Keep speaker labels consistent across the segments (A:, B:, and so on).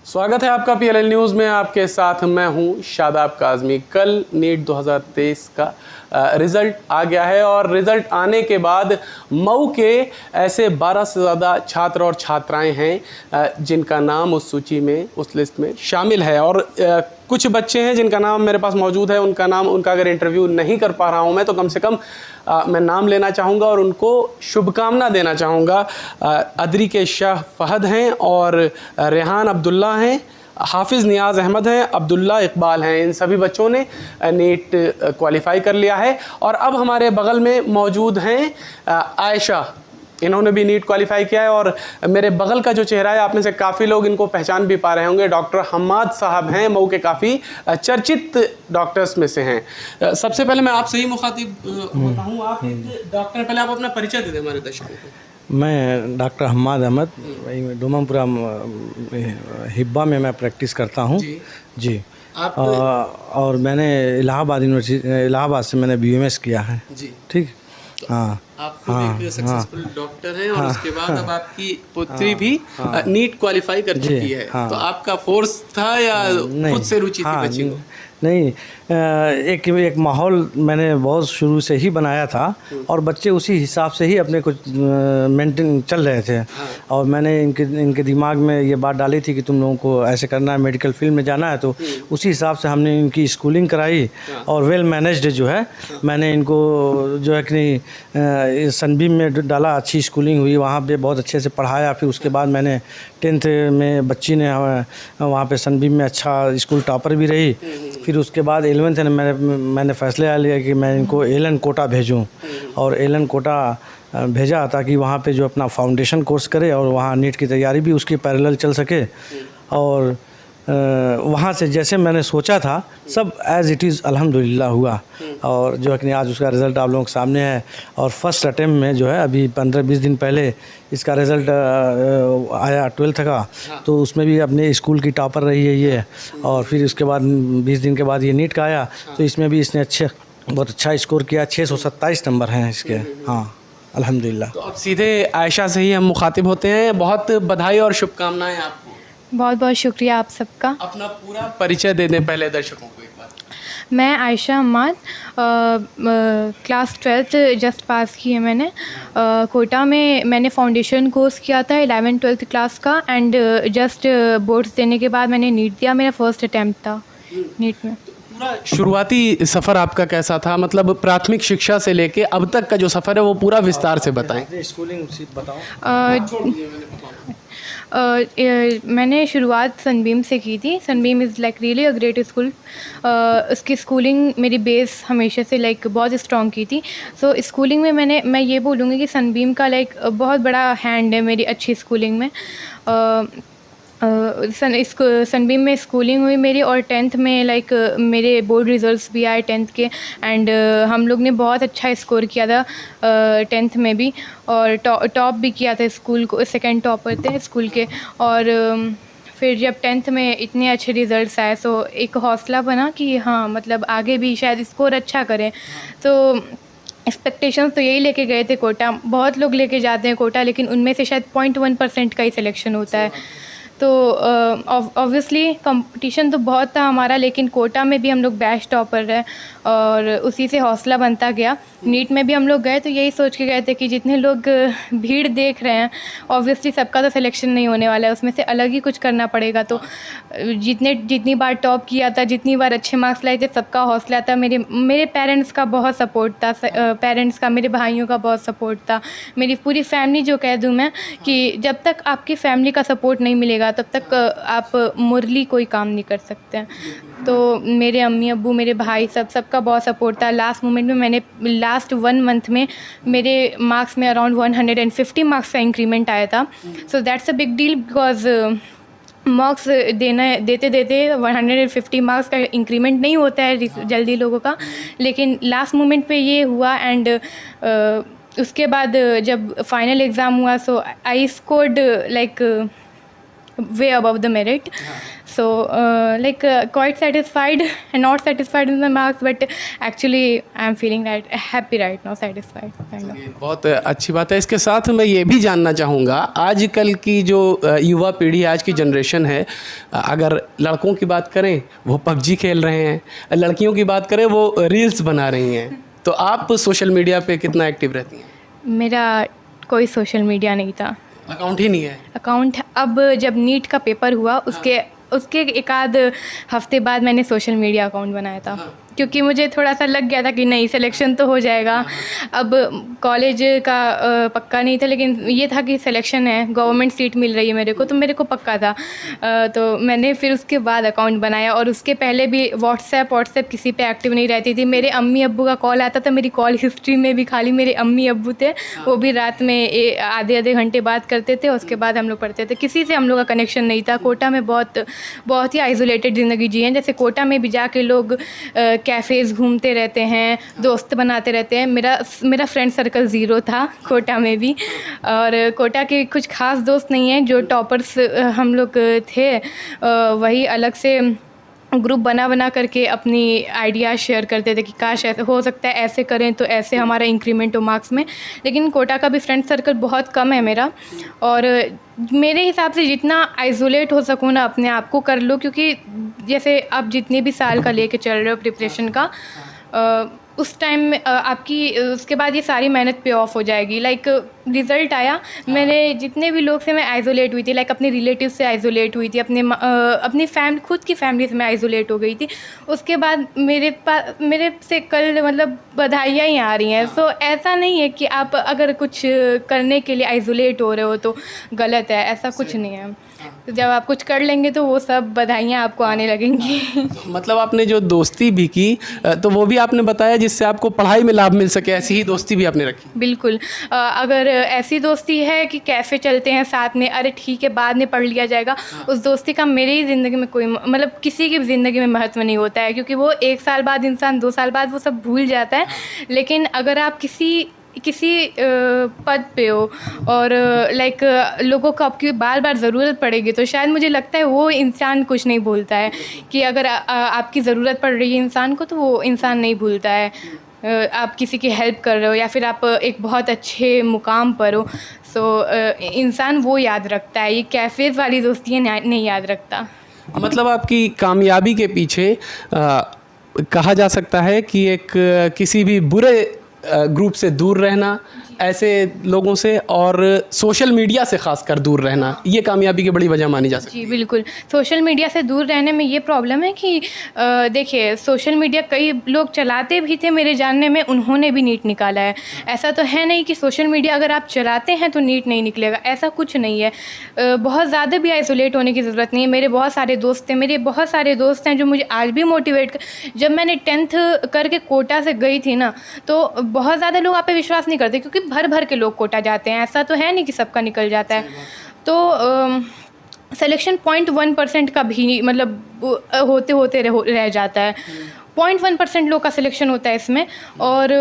A: स्वागत है आपका PLL न्यूज़ में। आपके साथ मैं हूं शादाब काज़मी। कल नीट 2023 का रिज़ल्ट आ गया है और रिज़ल्ट आने के बाद मऊ के ऐसे 12 से ज़्यादा छात्र और छात्राएं हैं जिनका नाम उस सूची में, उस लिस्ट में शामिल है। और कुछ बच्चे हैं जिनका नाम मेरे पास मौजूद है। उनका अगर इंटरव्यू नहीं कर पा रहा हूं मैं, तो कम से कम मैं नाम लेना चाहूँगा और उनको शुभकामना देना चाहूँगा। अदरी के शाह फ़हद हैं और रेहान अब्दुल्ला हैं, हाफिज़ नियाज़ अहमद हैं, अब्दुल्ला इकबाल हैं। इन सभी बच्चों ने नीट क्वालिफ़ाई कर लिया है। और अब हमारे बगल में मौजूद हैं आयशा, इन्होंने भी नीट क्वालिफ़ाई किया है। और मेरे बगल का जो चेहरा है, आप में से काफ़ी लोग इनको पहचान भी पा रहे होंगे, डॉक्टर हम्माद साहब हैं, मऊ के काफ़ी चर्चित डॉक्टर्स में से हैं। सबसे पहले मैं आपसे ही मुखातिब होता हूँ। आप डॉक्टर, पहले आप अपना परिचय दे दें हमारे दर्शकों को।
B: मैं डॉक्टर हम्माद अहमद, डोमापुरा हिब्बा में मैं प्रैक्टिस करता हूँ जी। आप और मैंने इलाहाबाद से मैंने BMS किया है जी। ठीक, हाँ।
A: आप खुद एक सक्सेसफुल डॉक्टर हैं और उसके बाद अब आपकी पुत्री भी नीट क्वालिफाई कर चुकी है। तो आपका फोर्स था या खुद से रुचि थी बच्ची को?
B: नहीं, एक माहौल मैंने बहुत शुरू से ही बनाया था और बच्चे उसी हिसाब से ही अपने कुछ मेंटेन चल रहे थे। और मैंने इनके दिमाग में ये बात डाली थी कि तुम लोगों को ऐसे करना है, मेडिकल फील्ड में जाना है। तो उसी हिसाब से हमने इनकी स्कूलिंग कराई और वेल मैनेज्ड जो है, मैंने इनको जो है कि सनबीम में डाला। अच्छी स्कूलिंग हुई, वहाँ पे बहुत अच्छे से पढ़ाया। फिर उसके बाद मैंने 10th में बच्ची ने वहाँ पे सनबीम में अच्छा स्कूल टॉपर भी रही। फिर उसके बाद 11th में मैंने फैसला लिया कि मैं इनको एलन कोटा भेजूं और एलन कोटा भेजा ताकि वहाँ पे जो अपना फाउंडेशन कोर्स करे और वहाँ नीट की तैयारी भी उसकी पैरेलल चल सके। और वहाँ से जैसे मैंने सोचा था सब एज़ इट इज़ अल्हम्दुलिल्लाह हुआ। और जो है कि आज उसका रिज़ल्ट आप लोगों के सामने है। और फर्स्ट अटेम्प्ट में जो है अभी 15-20 दिन पहले इसका रिज़ल्ट आया 12th का। तो उसमें भी अपने स्कूल की टॉपर रही है ये। और फिर उसके बाद 20 दिन के बाद ये नीट का आया, तो इसमें भी इसने बहुत अच्छा स्कोर किया। 627 नंबर हैं इसके। हाँ, अल्हम्दुलिल्लाह।
A: तो अब सीधे आयशा से ही हम मुखातिब होते हैं। बहुत बधाई और शुभकामनाएं आपको।
C: बहुत बहुत शुक्रिया आप सबका।
A: अपना पूरा परिचय दे दें पहले दर्शकों को एक बार।
C: मैं Ayesha Hammad, class 12th just pass की है मैंने। कोटा में मैंने फाउंडेशन कोर्स किया था 11th-12th क्लास का। एंड जस्ट बोर्ड्स देने के बाद मैंने नीट दिया। मेरा फर्स्ट अटैम्प्ट था नीट में।
A: पूरा शुरुआती सफ़र आपका कैसा था? मतलब प्राथमिक शिक्षा से लेके अब तक का जो सफ़र है वो पूरा विस्तार से बताएं।
B: स्कूलिंग बताओ।
C: मैंने शुरुआत सनबीम से की थी। Sunbeam is like really a great school. उसकी स्कूलिंग मेरी बेस हमेशा से लाइक बहुत स्ट्रॉन्ग की थी। सो स्कूलिंग में मैं ये बोलूँगी कि सनबीम का लाइक बहुत बड़ा हैंड है मेरी अच्छी स्कूलिंग में। सनबीम में स्कूलिंग हुई मेरी। और 10th में लाइक मेरे बोर्ड रिज़ल्ट्स भी आए 10th के। एंड हम लोग ने बहुत अच्छा स्कोर किया था 10th में भी। और टॉप भी किया था स्कूल को, सेकंड टॉपर थे स्कूल के। और फिर जब 10th में इतने अच्छे रिज़ल्ट्स आए, सो एक हौसला बना कि हाँ मतलब आगे भी शायद स्कोर अच्छा करें। तो एक्सपेक्टेशंस तो यही लेके गए थे कोटा। बहुत लोग लेके जाते हैं कोटा, लेकिन उनमें से शायद 0.1% का ही सिलेक्शन होता है। तो ऑब्वियसली कंपटीशन तो बहुत था हमारा, लेकिन कोटा में भी हम लोग बैच टॉपर रहे और उसी से हौसला बनता गया। नीट में भी हम लोग गए तो यही सोच के गए थे कि जितने लोग भीड़ देख रहे हैं, ऑब्वियसली सबका तो सिलेक्शन नहीं होने वाला है, उसमें से अलग ही कुछ करना पड़ेगा। तो जितनी बार टॉप किया था, जितनी बार अच्छे मार्क्स लाए थे, सबका हौसला था। मेरे पेरेंट्स का बहुत सपोर्ट था, पेरेंट्स का, मेरे भाइयों का बहुत सपोर्ट था, मेरी पूरी फैमिली। जो कह दूँ मैं कि जब तक आपकी फैमिली का सपोर्ट नहीं मिलेगा तब तक आप मुरली कोई काम नहीं कर सकते हैं। तो मेरे अम्मी अब्बू, मेरे भाई, सबका बहुत सपोर्ट था। लास्ट मोमेंट में मैंने लास्ट 1 मंथ में मेरे मार्क्स में अराउंड 150 मार्क्स का इंक्रीमेंट आया था। So that's a big deal because marks देते 150 मार्क्स का इंक्रीमेंट नहीं होता है जल्दी लोगों का, लेकिन लास्ट मोमेंट पे ये हुआ। एंड उसके बाद जब फाइनल एग्ज़ाम हुआ, so I scored like way above the merit. So like quite satisfied and not satisfied in the marks, but actually I'm feeling that happy right now, satisfied kind of.
A: ये बहुत अच्छी बात है। इसके साथ मैं ये भी जानना चाहूँगा, आजकल की जो युवा पीढ़ी, आज की जनरेशन है, अगर लड़कों की बात करें वो पबजी खेल रहे हैं, लड़कियों की बात करें वो रील्स बना रही हैं, तो आप सोशल मीडिया पे कितना एक्टिव रहती हैं?
C: मेरा कोई सोशल मीडिया नहीं था,
A: अकाउंट ही नहीं है?
C: अकाउंट अब जब नीट का पेपर हुआ उसके एक आध हफ्ते बाद मैंने सोशल मीडिया अकाउंट बनाया था, क्योंकि मुझे थोड़ा सा लग गया था कि नहीं सिलेक्शन तो हो जाएगा। अब कॉलेज का पक्का नहीं था, लेकिन ये था कि सिलेक्शन है, गवर्नमेंट सीट मिल रही है मेरे को, तो मेरे को पक्का था। तो मैंने फिर उसके बाद अकाउंट बनाया, और उसके पहले भी व्हाट्सएप किसी पे एक्टिव नहीं रहती थी। मेरे अम्मी अब्बू का कॉल आता था, मेरी कॉल हिस्ट्री में भी खाली मेरे अम्मी अब्बू थे, वो भी रात में आधे आधे घंटे बात करते थे, उसके बाद हम लोग पढ़ते थे। किसी से हम लोग का कनेक्शन नहीं था। कोटा में बहुत ही आइसोलेटेड ज़िंदगी जी है। जैसे कोटा में भी जाके लोग कैफ़ेज़ घूमते रहते हैं, दोस्त बनाते रहते हैं। मेरा फ्रेंड सर्कल ज़ीरो था कोटा में भी, और कोटा के कुछ खास दोस्त नहीं हैं। जो टॉपर्स हम लोग थे वही अलग से ग्रुप बना करके अपनी आइडियाज़ शेयर करते थे कि काश ऐसे हो सकता है, ऐसे करें तो ऐसे हमारा इंक्रीमेंट हो मार्क्स में। लेकिन कोटा का भी फ्रेंड सर्कल बहुत कम है मेरा, और मेरे हिसाब से जितना आइसोलेट हो सकूँ ना अपने आप को कर लो, क्योंकि जैसे आप जितने भी साल का लेके चल रहे हो प्रिपरेशन का, उस टाइम में आपकी उसके बाद ये सारी मेहनत पे ऑफ हो जाएगी। लाइक रिज़ल्ट आया, मेरे जितने भी लोग से मैं आइसोलेट हुई थी, लाइक अपने रिलेटिव से आइसोलेट हुई थी, अपनी खुद की फैमिली से मैं आइसोलेट हो गई थी। उसके बाद मेरे से कल मतलब बधाइयाँ ही आ रही हैं। सो ऐसा नहीं है कि आप अगर कुछ करने के लिए आइसोलेट हो रहे हो तो गलत है, ऐसा कुछ नहीं है। तो जब आप कुछ कर लेंगे तो वो सब बधाइयाँ आपको आने लगेंगी।
A: मतलब आपने जो दोस्ती भी की तो वो भी आपने बताया जिससे आपको पढ़ाई में लाभ मिल सके, ऐसी ही दोस्ती भी आपने रखी?
C: बिल्कुल। अगर ऐसी दोस्ती है कि कैफ़े चलते हैं साथ में, अरे ठीक है बाद में पढ़ लिया जाएगा, उस दोस्ती का मेरी ही ज़िंदगी में कोई मतलब किसी की भी ज़िंदगी में महत्व नहीं होता है, क्योंकि वो 1 साल बाद इंसान 2 साल बाद वो सब भूल जाता है। लेकिन अगर आप किसी पद पे हो और लाइक लोगों को आपकी बार ज़रूरत पड़ेगी, तो शायद मुझे लगता है वो इंसान कुछ नहीं भूलता है। कि अगर आपकी ज़रूरत पड़ रही है इंसान को, तो वो इंसान नहीं भूलता है। आप किसी की हेल्प कर रहे हो या फिर आप एक बहुत अच्छे मुकाम पर हो, सो इंसान वो याद रखता है। ये कैफ़ेज़ वाली दोस्ती नहीं याद रखता।
A: मतलब आपकी कामयाबी के पीछे कहा जा सकता है कि एक किसी भी बुरे ग्रुप से दूर रहना, ऐसे लोगों से, और सोशल मीडिया से ख़ासकर दूर रहना, ये कामयाबी की बड़ी वजह मानी जा सकती है।
C: जी बिल्कुल। सोशल मीडिया से दूर रहने में ये प्रॉब्लम है कि देखिए सोशल मीडिया कई लोग चलाते भी थे मेरे जानने में, उन्होंने भी नीट निकाला है। ऐसा तो है नहीं कि सोशल मीडिया अगर आप चलाते हैं तो नीट नहीं निकलेगा, ऐसा कुछ नहीं है। बहुत ज़्यादा भी आइसोलेट होने की ज़रूरत नहीं है। मेरे बहुत सारे दोस्त थे, मेरे बहुत सारे दोस्त हैं जो मुझे आज भी मोटिवेट जब मैंने 10th करके कोटा से गई थी ना, तो बहुत ज़्यादा लोग आप पे विश्वास नहीं करते, क्योंकि भर के लोग कोटा जाते हैं। ऐसा तो है नहीं कि सबका निकल जाता है। तो सिलेक्शन 0.1% का भी मतलब होते रह जाता है। 0.1% लोग का सिलेक्शन होता है इसमें। और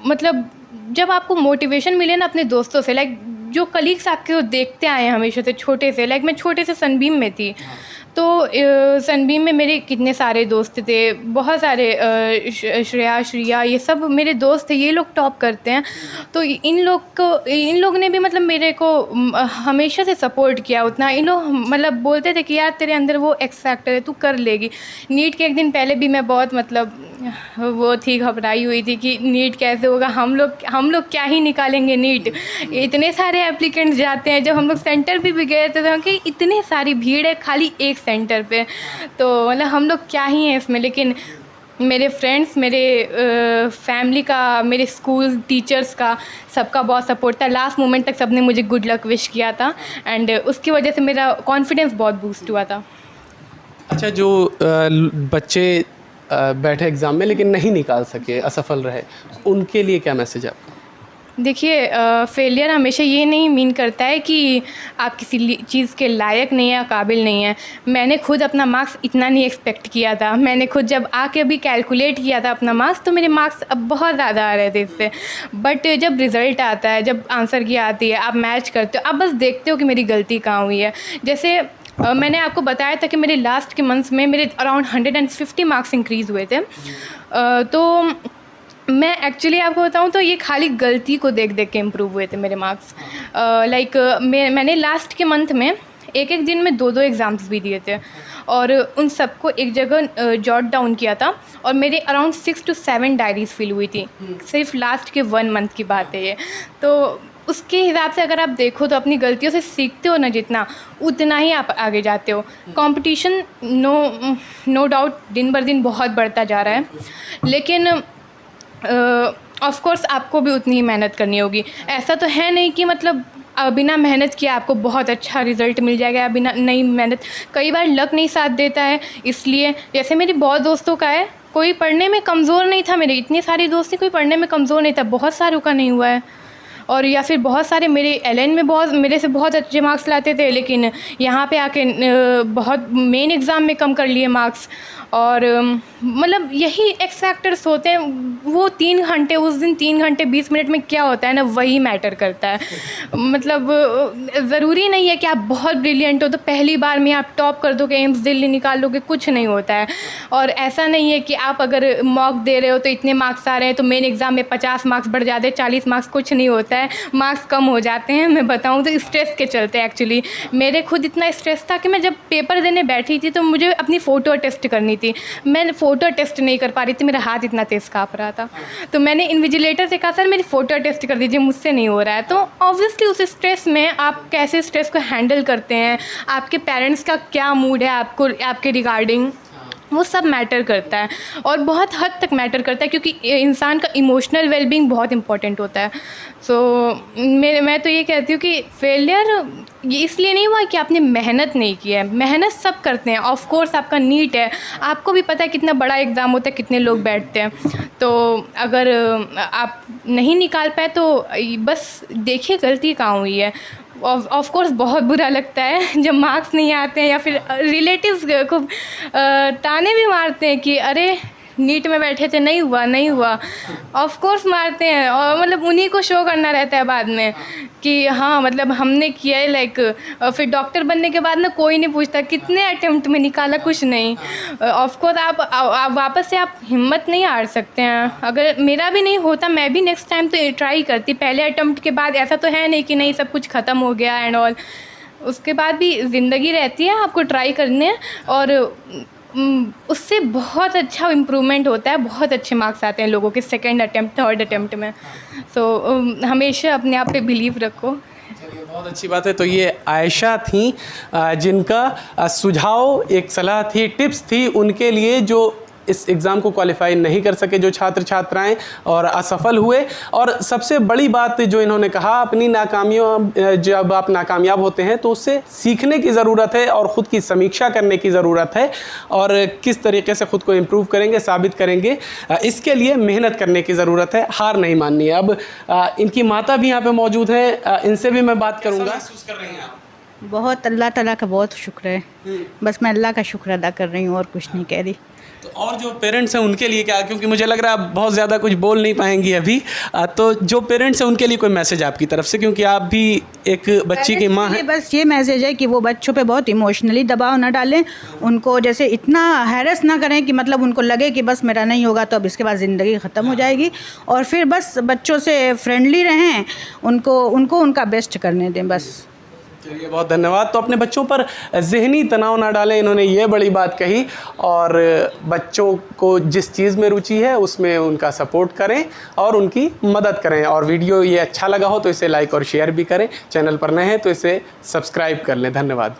C: मतलब जब आपको मोटिवेशन मिले ना अपने दोस्तों से, लाइक जो कलीग्स आपके देखते आए हैं हमेशा से छोटे से, लाइक मैं छोटे से सनबीम में थी, तो सनबीम में मेरे कितने सारे दोस्त थे, बहुत सारे श्रेया ये सब मेरे दोस्त थे, ये लोग टॉप करते हैं। तो इन लोग ने भी मतलब मेरे को हमेशा से सपोर्ट किया उतना। इन लोग मतलब बोलते थे कि यार तेरे अंदर वो एक्स फैक्टर है, तू कर लेगी। नीट के एक दिन पहले भी मैं बहुत मतलब वो थी, घबराई हुई थी कि नीट कैसे होगा, हम लोग क्या ही निकालेंगे नीट, इतने सारे एप्लीकेंट्स जाते हैं। जब हम लोग सेंटर भी गए थे तो कि इतनी सारी भीड़ है खाली एक सेंटर पे, तो मतलब हम लोग क्या ही हैं इसमें। लेकिन मेरे फ्रेंड्स, मेरे फैमिली का, मेरे स्कूल टीचर्स का, सबका बहुत सपोर्ट था। लास्ट मोमेंट तक सबने मुझे गुड लक विश किया था, एंड उसकी वजह से मेरा कॉन्फिडेंस बहुत बूस्ट हुआ था।
A: अच्छा, जो बच्चे बैठे एग्ज़ाम में लेकिन नहीं निकाल सके, असफल रहे, उनके लिए क्या मैसेज है आपका?
C: देखिए फेलियर हमेशा ये नहीं मीन करता है कि आप किसी चीज़ के लायक नहीं है, काबिल नहीं है। मैंने खुद अपना मार्क्स इतना नहीं एक्सपेक्ट किया था। मैंने खुद जब आके अभी कैलकुलेट किया था अपना मार्क्स, तो मेरे मार्क्स अब बहुत ज़्यादा आ रहे थे इससे। बट जब रिज़ल्ट आता है, जब आंसर की आती है, आप मैच करते हो, आप बस देखते हो कि मेरी गलती कहाँ हुई है। जैसे मैंने आपको बताया था कि मेरे लास्ट के मंथ्स में मेरे अराउंड 150 मार्क्स इंक्रीज़ हुए थे। तो मैं एक्चुअली आपको बताऊं तो ये खाली गलती को देख देख के इम्प्रूव हुए थे मेरे मार्क्स। लाइक मैंने लास्ट के मंथ में एक दिन में 2 एग्ज़ाम्स भी दिए थे और उन सबको एक जगह जॉट डाउन किया था और मेरे अराउंड 6 to 7 डायरीज़ फिल हुई थी, सिर्फ लास्ट के 1 मंथ की बात है ये। तो उसके हिसाब से अगर आप देखो तो अपनी गलतियों से सीखते हो ना जितना, उतना ही आप आगे जाते हो। कंपटीशन नो डाउट दिन बर दिन बहुत बढ़ता जा रहा है, लेकिन ऑफ कोर्स आपको भी उतनी ही मेहनत करनी होगी। ऐसा तो है नहीं कि मतलब बिना मेहनत किए आपको बहुत अच्छा रिज़ल्ट मिल जाएगा या बिना नहीं मेहनत। कई बार लक नहीं साथ देता है, इसलिए जैसे मेरी बहुत दोस्तों का है, कोई पढ़ने में कमज़ोर नहीं था, मेरे इतनी सारी दोस्ती कोई पढ़ने में कमज़ोर नहीं था, बहुत सारों का नहीं हुआ है। और या फिर बहुत सारे मेरे एलएन में मेरे से बहुत अच्छे मार्क्स लाते थे, लेकिन यहाँ पे आके बहुत मेन एग्ज़ाम में कम कर लिए मार्क्स। और मतलब यही एक्स फैक्टर्स होते हैं। वो 3 घंटे उस दिन 3 घंटे 20 मिनट में क्या होता है ना, वही मैटर करता है। मतलब ज़रूरी नहीं है कि आप बहुत ब्रिलियंट हो तो पहली बार में आप टॉप कर दोगे, एम्स दिल्ली निकाल लोगे, कुछ नहीं होता है। और ऐसा नहीं है कि आप अगर मॉक दे रहे हो तो इतने मार्क्स आ रहे हैं तो मेन एग्ज़ाम में 50 मार्क्स बढ़ जाते हैं, 40 मार्क्स, कुछ नहीं होता है, मार्क्स कम हो जाते हैं। मैं बताऊँ तो स्ट्रेस के चलते एक्चुअली मेरे खुद इतना स्ट्रेस था कि मैं जब पेपर देने बैठी थी तो मुझे अपनी फ़ोटो टेस्ट करनी थी। मैं फ़ोटो टेस्ट नहीं कर पा रही थी, मेरा हाथ इतना तेज़ काँप रहा था। तो मैंने इन्विजिलेटर से कहा, सर मेरी फ़ोटो टेस्ट कर दीजिए, मुझसे नहीं हो रहा है। तो ऑब्वियसली उस स्ट्रेस में आप कैसे स्ट्रेस को हैंडल करते हैं, आपके पेरेंट्स का क्या मूड है आपके रिगार्डिंग, वो सब मैटर करता है और बहुत हद तक मैटर करता है, क्योंकि इंसान का इमोशनल वेलबींग बहुत इंपॉर्टेंट होता है। मैं तो ये कहती हूँ कि फेलियर ये इसलिए नहीं हुआ कि आपने मेहनत नहीं की है। मेहनत सब करते हैं, ऑफ कोर्स आपका नीट है, आपको भी पता है कितना बड़ा एग्ज़ाम होता है, कितने लोग बैठते हैं। तो अगर आप नहीं निकाल पाए तो बस देखिए गलती कहाँ हुई है। ऑफ कोर्स बहुत बुरा लगता है जब मार्क्स नहीं आते हैं, या फिर रिलेटिव्स को ताने भी मारते हैं कि अरे नीट में बैठे थे, नहीं हुआ। ऑफ कोर्स मारते हैं, और मतलब उन्हीं को शो करना रहता है बाद में कि हाँ मतलब हमने किया है। लाइक फिर डॉक्टर बनने के बाद ना कोई नहीं पूछता कितने अटेम्प्ट में निकाला, कुछ नहीं। ऑफ कोर्स आप वापस से आप हिम्मत नहीं हार सकते हैं। अगर मेरा भी नहीं होता मैं भी नेक्स्ट टाइम तो ट्राई करती। पहले अटेम्प्ट के बाद ऐसा तो है नहीं कि नहीं सब कुछ ख़त्म हो गया एंड ऑल, उसके बाद भी ज़िंदगी रहती है, आपको ट्राई करने और उससे बहुत अच्छा इम्प्रूवमेंट होता है, बहुत अच्छे मार्क्स आते हैं लोगों के सेकंड अटेम्प्ट, थर्ड अटेम्प्ट में। हमेशा अपने आप पे बिलीव रखो।
A: चलिए बहुत अच्छी बात है। तो ये आयशा थी जिनका सुझाव, एक सलाह थी, टिप्स थी उनके लिए जो इस एग्ज़ाम को क्वालिफाई नहीं कर सके, जो छात्र छात्राएं और असफल हुए। और सबसे बड़ी बात जो इन्होंने कहा, अपनी नाकामियों जब आप नाकामयाब होते हैं तो उससे सीखने की ज़रूरत है और ख़ुद की समीक्षा करने की ज़रूरत है, और किस तरीके से ख़ुद को इम्प्रूव करेंगे, साबित करेंगे, इसके लिए मेहनत करने की ज़रूरत है, हार नहीं माननी है। अब इनकी माता भी यहाँ पर मौजूद है, इनसे भी मैं बात करूँगा। महसूस कर रही हैं आप?
D: बहुत अल्लाह ताला का बहुत शुक्र है, बस मैं अल्लाह का शुक्र अदा कर रही हूँ और कुछ नहीं कह रही।
A: तो और जो पेरेंट्स हैं उनके लिए क्या, क्योंकि मुझे लग रहा है आप बहुत ज़्यादा कुछ बोल नहीं पाएंगी अभी, तो जो पेरेंट्स हैं उनके लिए कोई मैसेज आपकी तरफ से, क्योंकि आप भी एक बच्ची की माँ हैं।
D: बस ये मैसेज है कि वो बच्चों पे बहुत इमोशनली दबाव ना डालें, उनको जैसे इतना हैरेस ना करें कि मतलब उनको लगे कि बस मेरा नहीं होगा तो अब इसके बाद ज़िंदगी ख़त्म हो जाएगी, और फिर बस बच्चों से फ्रेंडली रहें, उनको उनका बेस्ट करने दें बस।
A: चलिए बहुत धन्यवाद। तो अपने बच्चों पर ज़हनी तनाव ना डालें, इन्होंने ये बड़ी बात कही, और बच्चों को जिस चीज़ में रुचि है उसमें उनका सपोर्ट करें और उनकी मदद करें। और वीडियो ये अच्छा लगा हो तो इसे लाइक और शेयर भी करें, चैनल पर नए हैं तो इसे सब्सक्राइब कर लें। धन्यवाद।